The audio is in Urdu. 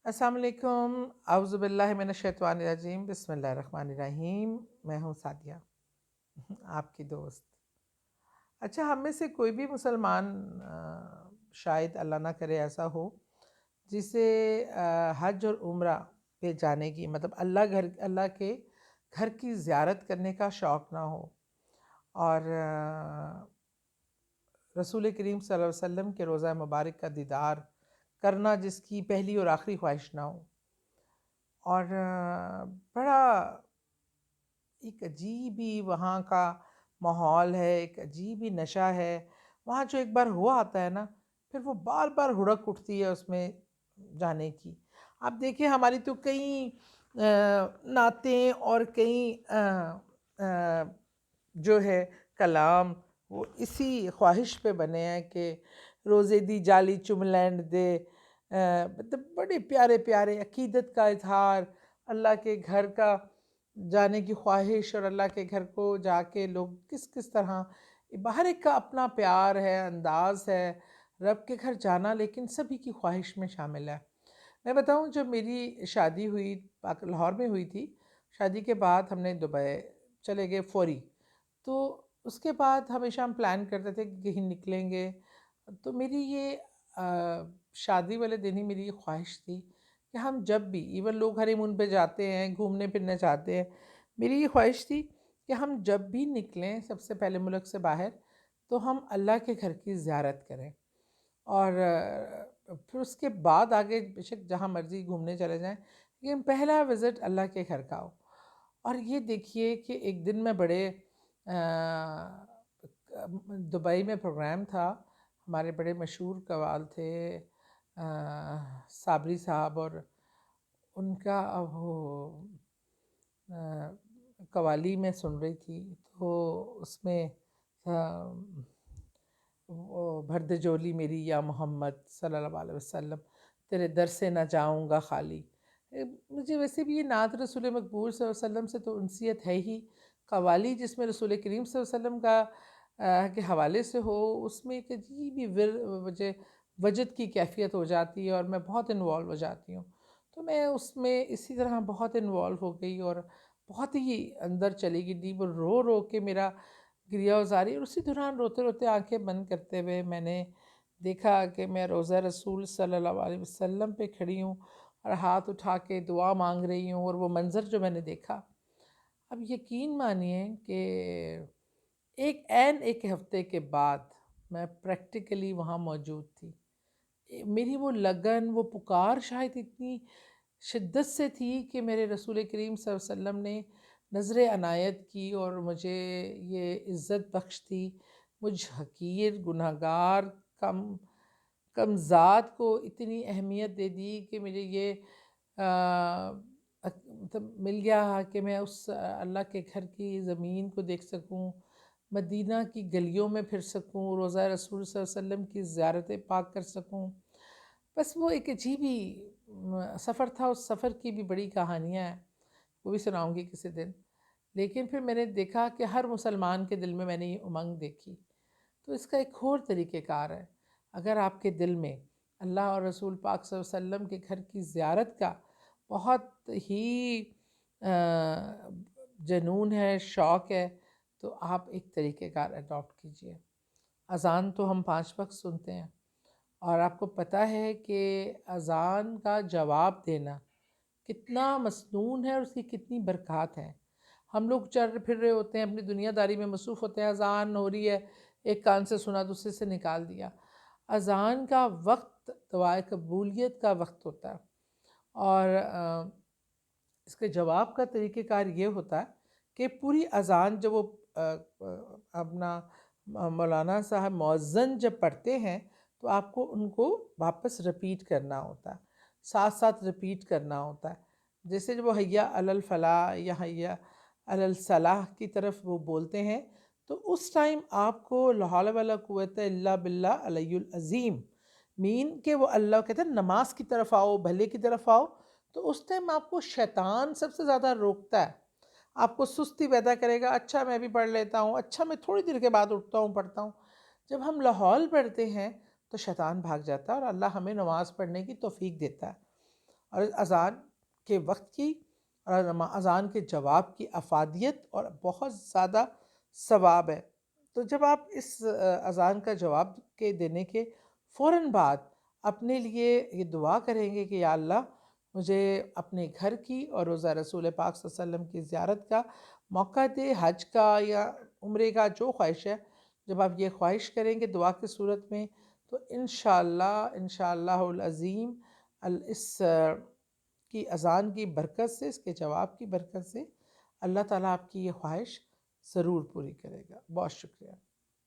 السلام علیکم، اعوذ باللہ من الشیطان الرجیم، بسم اللہ الرحمن الرحیم۔ میں ہوں سعدیہ، آپ کی دوست۔ اچھا، ہم میں سے کوئی بھی مسلمان شاید اللہ نہ کرے ایسا ہو جسے حج اور عمرہ پہ جانے کی مطلب اللہ کے گھر کی زیارت کرنے کا شوق نہ ہو، اور رسول کریم صلی اللہ علیہ وسلم کے روضہ مبارک کا دیدار کرنا جس کی پہلی اور آخری خواہش نہ ہو۔ اور بڑا ایک عجیب ہی وہاں کا ماحول ہے، ایک عجیب ہی نشہ ہے وہاں، جو ایک بار ہوا آتا ہے نا، پھر وہ بار بار ہڑک اٹھتی ہے اس میں جانے کی۔ آپ دیکھیں، ہماری تو کئی نعتیں اور کئی جو ہے کلام وہ اسی خواہش پہ بنے ہیں کہ روزے دی جالی چملینڈ دے، مطلب بڑے پیارے پیارے عقیدت کا اظہار، اللہ کے گھر کا جانے کی خواہش، اور اللہ کے گھر کو جا کے لوگ کس کس طرح، باہر ایک کا اپنا پیار ہے، انداز ہے رب کے گھر جانا، لیکن سبھی کی خواہش میں شامل ہے۔ میں بتاؤں، جب میری شادی ہوئی لاہور میں ہوئی تھی، شادی کے بعد ہم نے دبئی چلے گئے فوری، تو اس کے بعد ہمیشہ ہم پلان کرتے تھے کہ کہیں نکلیں گے، تو میری یہ شادی والے دن ہی میری یہ خواہش تھی کہ ہم جب بھی ایون لوگ ہنی مون پہ جاتے ہیں، گھومنے پھرنے جاتے ہیں، میری یہ خواہش تھی کہ ہم جب بھی نکلیں سب سے پہلے ملک سے باہر، تو ہم اللہ کے گھر کی زیارت کریں، اور پھر اس کے بعد آگے بے شک جہاں مرضی گھومنے چلے جائیں، لیکن پہلا وزٹ اللہ کے گھر کا ہو۔ اور یہ دیکھیے کہ ایک دن میں بڑے دبئی میں پروگرام تھا، ہمارے بڑے مشہور قوال تھے صابری صاحب، اور ان کا وہ قوالی میں سن رہی تھی، تو اس میں وہ بھر دے جولی میری یا محمد صلی اللہ علیہ وسلم، تیرے در سے نہ جاؤں گا خالی۔ مجھے ویسے بھی یہ نعت رسول مقبول صلی اللہ علیہ وسلم سے تو انسیت ہے ہی، قوالی جس میں رسول کریم صلی اللہ علیہ وسلم کا کے حوالے سے ہو، اس میں ایک عجیب ہی وجد کی کیفیت ہو جاتی ہے، اور میں بہت انوالو ہو جاتی ہوں۔ تو میں اس میں اسی طرح بہت انوالو ہو گئی، اور بہت ہی اندر چلی گئی ڈیپ، اور رو رو کے میرا گریہ وزاری، اور اسی دوران روتے روتے آنکھیں بند کرتے ہوئے میں نے دیکھا کہ میں روضہ رسول صلی اللہ علیہ وسلم پہ کھڑی ہوں، اور ہاتھ اٹھا کے دعا مانگ رہی ہوں، اور وہ منظر جو میں نے دیکھا، اب یقین مانیے کہ ایک ہفتے کے بعد میں پریکٹیکلی وہاں موجود تھی۔ میری وہ لگن، وہ پکار شاید اتنی شدت سے تھی کہ میرے رسول کریم صلی اللہ علیہ وسلم نے نظر عنایت کی اور مجھے یہ عزت بخش دی، مجھ حقیر گناہگار کم ذات کو اتنی اہمیت دے دی کہ مجھے یہ مطلب مل گیا کہ میں اس اللہ کے گھر کی زمین کو دیکھ سکوں، مدینہ کی گلیوں میں پھر سکوں، روضہ رسول صلی اللہ علیہ وسلم کی زیارت پاک کر سکوں۔ بس وہ ایک عجیب ہی سفر تھا، اس سفر کی بھی بڑی کہانیاں ہیں، وہ بھی سناؤں گی کسی دن۔ لیکن پھر میں نے دیکھا کہ ہر مسلمان کے دل میں نے یہ امنگ دیکھی، تو اس کا ایک اور طریقہ کار ہے۔ اگر آپ کے دل میں اللہ اور رسول پاک صلی اللہ علیہ وسلم کے گھر کی زیارت کا بہت ہی جنون ہے، شوق ہے، تو آپ ایک طریقہ کار اڈاپٹ کیجئے۔ اذان تو ہم 5 وقت سنتے ہیں، اور آپ کو پتہ ہے کہ اذان کا جواب دینا کتنا مسنون ہے، اور اس کی کتنی برکات ہیں۔ ہم لوگ چل پھر رہے ہوتے ہیں، اپنی دنیا داری میں مصروف ہوتے ہیں، اذان ہو رہی ہے، ایک کان سے سنا دوسرے سے نکال دیا۔ اذان کا وقت دعائے قبولیت کا وقت ہوتا ہے، اور اس کے جواب کا طریقہ کار یہ ہوتا ہے کہ پوری اذان جب وہ اپنا مولانا صاحب مؤذن جب پڑھتے ہیں، تو آپ کو ان کو واپس رپیٹ کرنا ہوتا ہے، ساتھ ساتھ رپیٹ کرنا ہوتا ہے۔ جیسے جب وہ حیا علی الفلاح یا حیا علی الصلاح کی طرف وہ بولتے ہیں، تو اس ٹائم آپ کو لا حول ولا قوت الا باللہ العلی العظیم مین کہ وہ اللہ کہتے ہیں نماز کی طرف آؤ، بھلے کی طرف آؤ، تو اس ٹائم آپ کو شیطان سب سے زیادہ روکتا ہے، آپ کو سستی پیدا کرے گا، اچھا میں بھی پڑھ لیتا ہوں، اچھا میں تھوڑی دیر کے بعد اٹھتا ہوں پڑھتا ہوں۔ جب ہم لاحول پڑھتے ہیں تو شیطان بھاگ جاتا ہے، اور اللہ ہمیں نماز پڑھنے کی توفیق دیتا ہے۔ اور اذان کے وقت کی اور اذان کے جواب کی افادیت اور بہت زیادہ ثواب ہے۔ تو جب آپ اس اذان کا جواب کے دینے کے فوراً بعد اپنے لیے یہ دعا کریں گے کہ یا اللہ مجھے اپنے گھر کی اور روزہ رسول پاک صلی اللہ علیہ وسلم کی زیارت کا موقع دے، حج کا یا عمرے کا جو خواہش ہے، جب آپ یہ خواہش کریں گے دعا کی صورت میں تو انشاءاللہ العظیم اس کی اذان کی برکت سے، اس کے جواب کی برکت سے اللہ تعالیٰ آپ کی یہ خواہش ضرور پوری کرے گا۔ بہت شکریہ۔